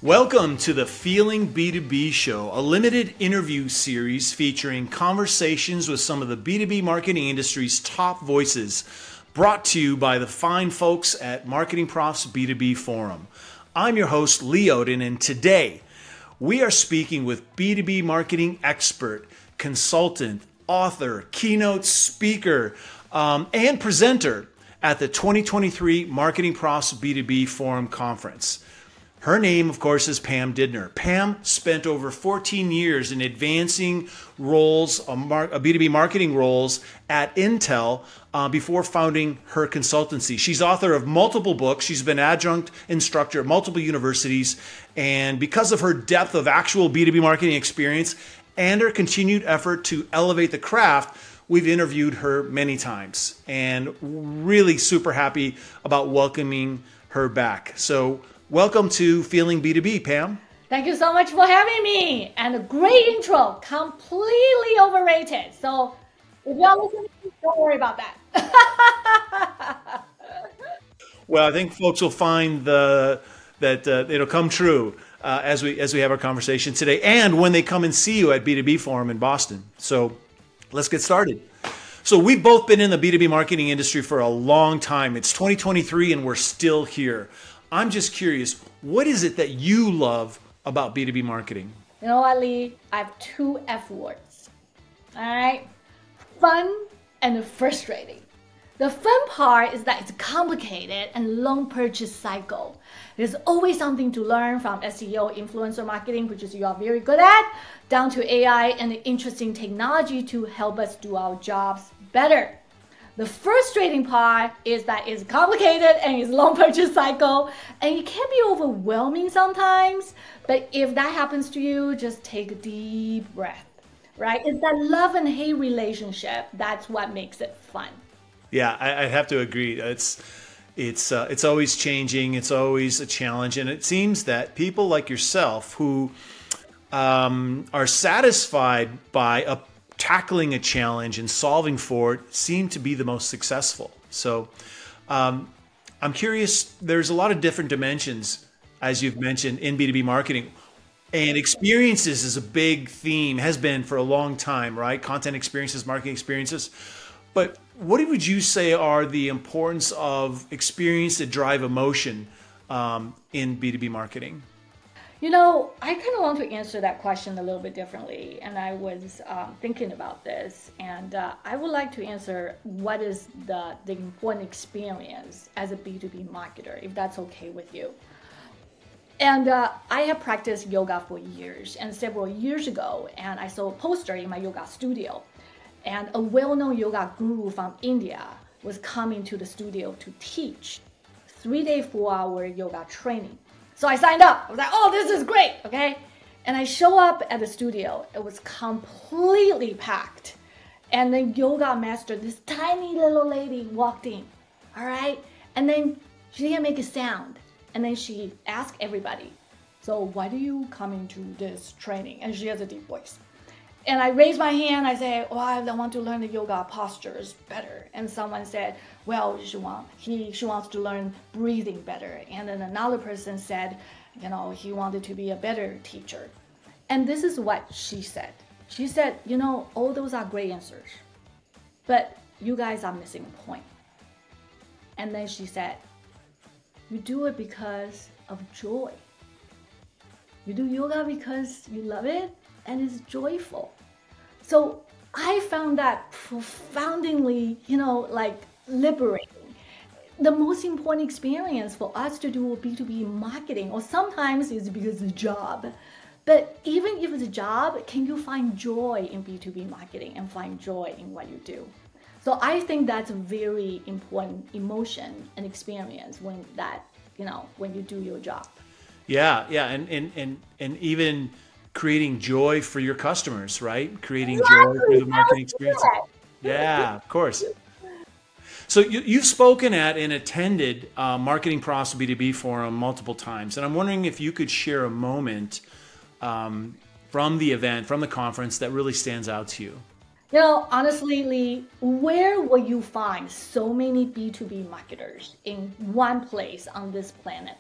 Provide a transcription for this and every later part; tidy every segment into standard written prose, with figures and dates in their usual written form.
Welcome to the Feeling B2B show, a limited interview series featuring conversations with some of the B2B marketing industry's top voices, brought to you by the fine folks at MarketingProfs B2B Forum. I'm your host, Lee Odden, and today we are speaking with B2B marketing expert, consultant, author, keynote speaker, and presenter at the 2023 MarketingProfs B2B Forum Conference. Her name, of course, is Pam Didner. Pam spent over 14 years in advancing roles, B2B marketing roles at Intel before founding her consultancy. She's author of multiple books. She's been adjunct instructor at multiple universities. And because of her depth of actual B2B marketing experience and her continued effort to elevate the craft, we've interviewed her many times and really super happy about welcoming her back. So welcome to Feeling B2B, Pam. Thank you so much for having me. And a great intro, completely overrated. So if you're listening, don't worry about that. Well, I think folks will find that it'll come true as we have our conversation today, and when they come and see you at B2B Forum in Boston. So let's get started. So we've both been in the B2B marketing industry for a long time. It's 2023 and we're still here. I'm just curious, what is it that you love about B2B marketing? You know what, Lee? I have two F words. All right? Fun and frustrating. The fun part is that it's complicated and long purchase cycle. There's always something to learn from SEO, influencer marketing, which is you are very good at, down to AI and interesting technology to help us do our jobs better. The frustrating part is that it's complicated and it's long purchase cycle and it can be overwhelming sometimes. But if that happens to you, just take a deep breath, right? It's that love and hate relationship. That's what makes it fun. Yeah, I have to agree. It's always changing. It's always a challenge. And it seems that people like yourself who are satisfied by tackling a challenge and solving for it seem to be the most successful. So I'm curious, there's a lot of different dimensions, as you've mentioned, in B2B marketing. And experiences is a big theme, has been for a long time, right? Content experiences, marketing experiences. But what would you say are the importance of experience that drive emotion in B2B marketing? You know, I kind of want to answer that question a little bit differently, and I was thinking about this, and I would like to answer what is the important experience as a B2B marketer, if that's okay with you. And I have practiced yoga for years, and several years ago, and I saw a poster in my yoga studio, and a well-known yoga guru from India was coming to the studio to teach 3-day, 4-hour yoga training. So I signed up. I was like, oh, this is great, okay? And I show up at the studio. It was completely packed. And the yoga master, this tiny little lady, walked in, all right? And then she didn't make a sound. And then she asked everybody, so why do you come into this training? And she has a deep voice. And I raised my hand. I said, oh, I want to learn the yoga postures better. And someone said, well, she wants to learn breathing better. And then another person said, you know, he wanted to be a better teacher. And this is what she said. She said, you know, all those are great answers, but you guys are missing a point. And then she said, you do it because of joy. You do yoga because you love it and it's joyful. So I found that profoundly, you know, like liberating. The most important experience for us to do B2B marketing, or sometimes it's because it's a job. But even if it's a job, can you find joy in B2B marketing and find joy in what you do? So I think that's a very important emotion and experience when you do your job. Yeah, and even creating joy for your customers, right? Creating joy for the marketing experience. Yeah, of course. So you've spoken at and attended MarketingProfs B2B Forum multiple times, and I'm wondering if you could share a moment from the event, from the conference, that really stands out to you. You know, honestly, Lee, where will you find so many B2B marketers in one place on this planet?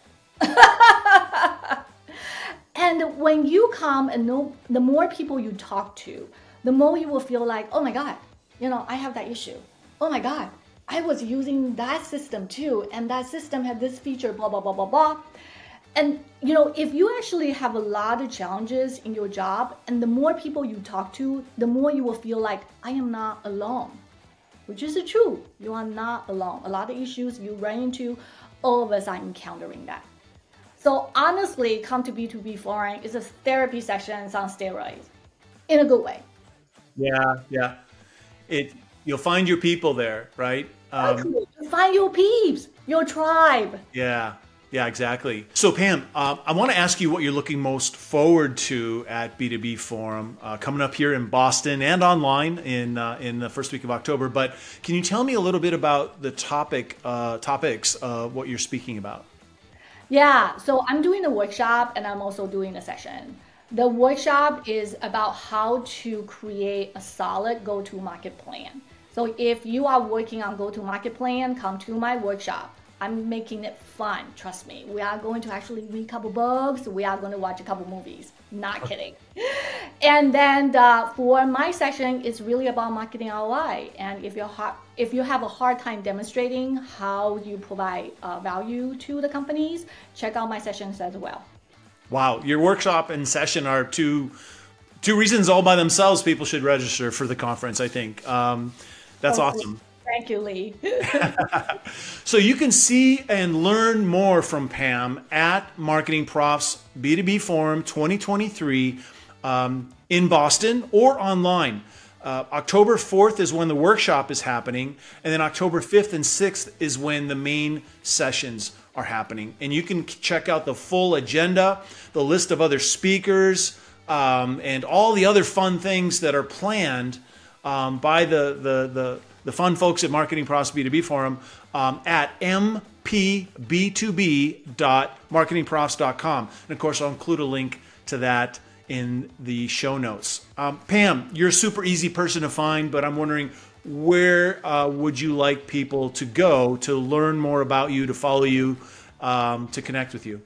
And when you come and know, the more people you talk to, the more you will feel like, oh my God, I have that issue. Oh my God, I was using that system too, and that system had this feature, blah, blah, blah, blah, blah. And if you actually have a lot of challenges in your job, and the more people you talk to, the more you will feel like, I am not alone, which is true. You are not alone. A lot of issues you run into, all of us are encountering that. So honestly, come to B2B Forum is a therapy sessions on steroids, in a good way. Yeah. You'll find your people there, right? You'll find your peeps, your tribe. Yeah, exactly. So Pam, I want to ask you what you're looking most forward to at B2B Forum coming up here in Boston and online in the first week of October. But can you tell me a little bit about the topics of what you're speaking about? Yeah, so I'm doing a workshop and I'm also doing a session. The workshop is about how to create a solid go-to-market plan. So if you are working on go-to-market plan, come to my workshop. I'm making it fun, trust me. We are going to actually read a couple books. We are going to watch a couple movies. Not kidding. And then for my session, it's really about marketing ROI. And if you have a hard time demonstrating how you provide value to the companies, check out my sessions as well. Wow, your workshop and session are two reasons all by themselves people should register for the conference, I think. That's awesome. Thank you, Lee. So you can see and learn more from Pam at MarketingProfs B2B Forum 2023 in Boston or online. October 4th is when the workshop is happening, and then October 5th and 6th is when the main sessions are happening. And you can check out the full agenda, the list of other speakers, and all the other fun things that are planned by the fun folks at MarketingProfs B2B Forum at mpb2b.marketingprofs.com. And of course, I'll include a link to that in the show notes. Pam, you're a super easy person to find, but I'm wondering, where would you like people to go to learn more about you, to follow you, to connect with you?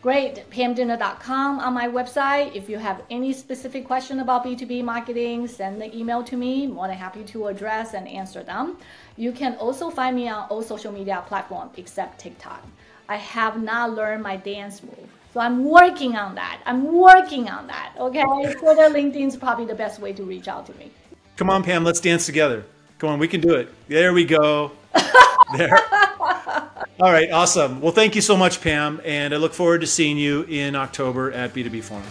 Great, PamDidner.com on my website. If you have any specific question about B2B marketing, send the email to me. More than happy to address and answer them. You can also find me on all social media platforms except TikTok. I have not learned my dance move, so I'm working on that. Okay, Twitter, LinkedIn is probably the best way to reach out to me. Come on, Pam, let's dance together. Come on, we can do it. There we go. There. All right, awesome. Well, thank you so much, Pam, and I look forward to seeing you in October at B2B Forum.